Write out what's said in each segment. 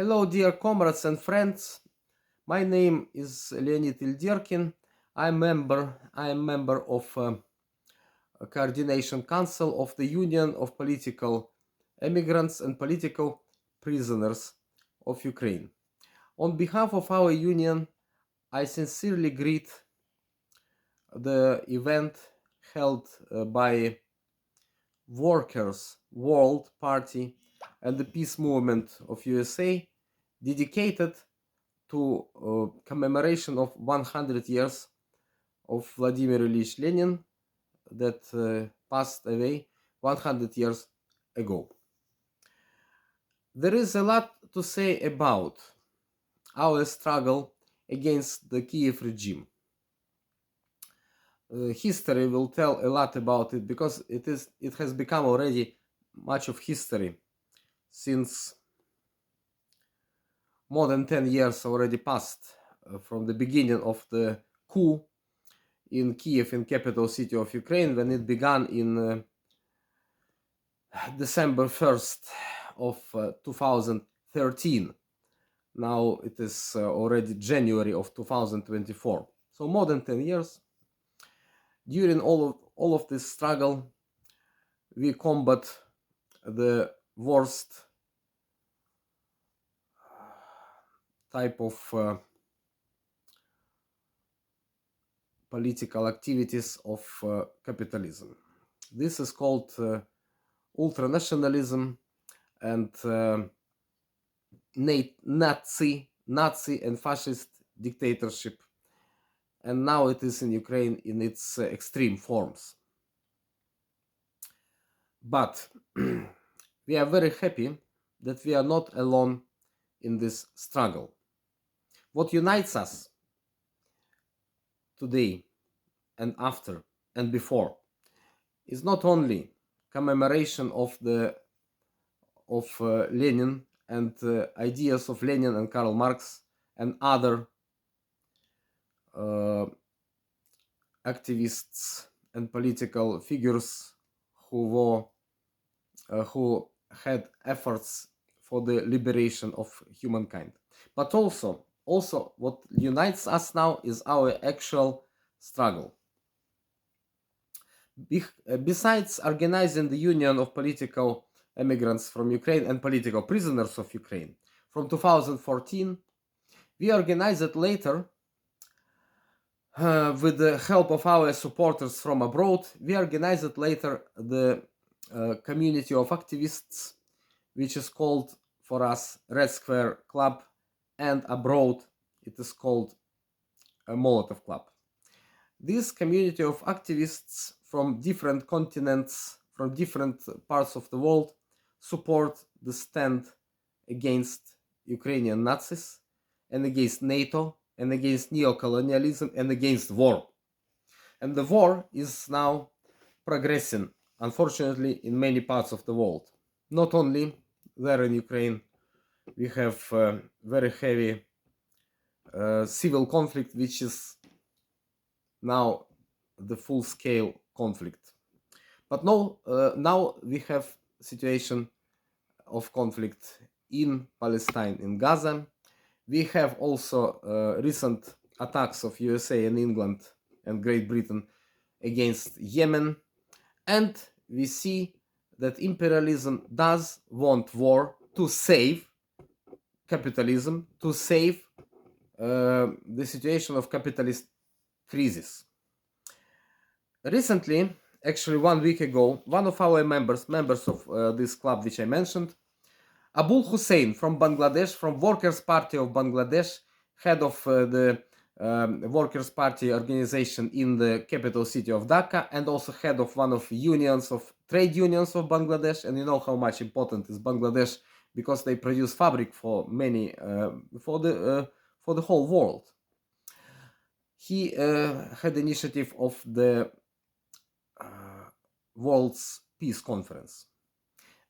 Hello, dear comrades and friends. My name is Leonid Ilderkin. I am member of a Coordination Council of the Union of Political Immigrants and Political Prisoners of Ukraine. On behalf of our union, I sincerely greet the event held by Workers' World Party and the Peace Movement of USA, dedicated to commemoration of 100 years of Vladimir Ilyich Lenin that passed away 100 years ago. There is a lot to say about our struggle against the Kiev regime. History will tell a lot about it because it has become already much of history since more than 10 years already passed from the beginning of the coup in Kiev, in capital city of Ukraine, when it began in December 1st of 2013. Now it is already January of 2024. So more than 10 years. During all of this struggle, we combat the worst type of political activities of capitalism. This is called ultranationalism and Nazi and fascist dictatorship. And now it is in Ukraine in its extreme forms. But we are very happy that we are not alone in this struggle. What unites us today and after and before is not only commemoration of Lenin and ideas of Lenin and Karl Marx and other activists and political figures who had efforts for the liberation of humankind. But also what unites us now is our actual struggle. Besides organizing the Union of Political Immigrants from Ukraine and Political Prisoners of Ukraine from 2014, we organized later with the help of our supporters from abroad, we organized later the community of activists, which is called for us Red Square Club, and abroad it is called a Molotov Club. This community of activists from different continents, from different parts of the world, support the stand against Ukrainian Nazis and against NATO and against neo-colonialism and against war. And the war is now progressing, unfortunately, in many parts of the world. Not only there in Ukraine, we have very heavy civil conflict, which is now the full-scale conflict. But now we have situation of conflict in Palestine, in Gaza. We have also recent attacks of USA and England and Great Britain against Yemen. And we see that imperialism does want war to save capitalism, to save the situation of capitalist crisis. Recently, actually 1 week ago, one of our members of this club which I mentioned, Abul Hussein from Bangladesh, from Workers' Party of Bangladesh, head of the Workers' Party organization in the capital city of Dhaka, and also head of one of trade unions of Bangladesh. And you know how much important is Bangladesh because they produce fabric for many for the whole world. He had the initiative of the World's Peace Conference.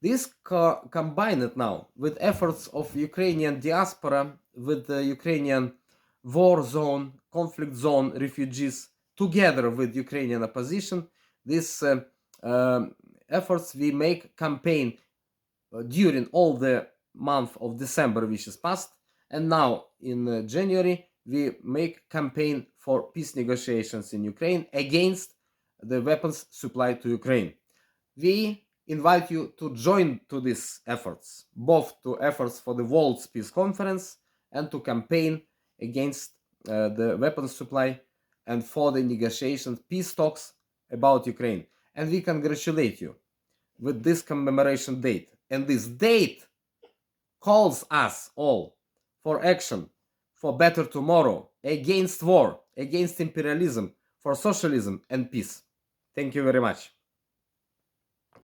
This combined now with efforts of Ukrainian diaspora, with the Ukrainian war zone, conflict zone refugees, together with Ukrainian opposition, these efforts we make campaign during all the month of December, which is past, and now in January we make campaign for peace negotiations in Ukraine against the weapons supplied to Ukraine. We invite you to join to these efforts, both to efforts for the World Peace Conference and to campaign against the weapons supply and for the negotiations, peace talks about Ukraine. And we congratulate you with this commemoration date. And this date calls us all for action, for better tomorrow, against war, against imperialism, for socialism and peace. Thank you very much.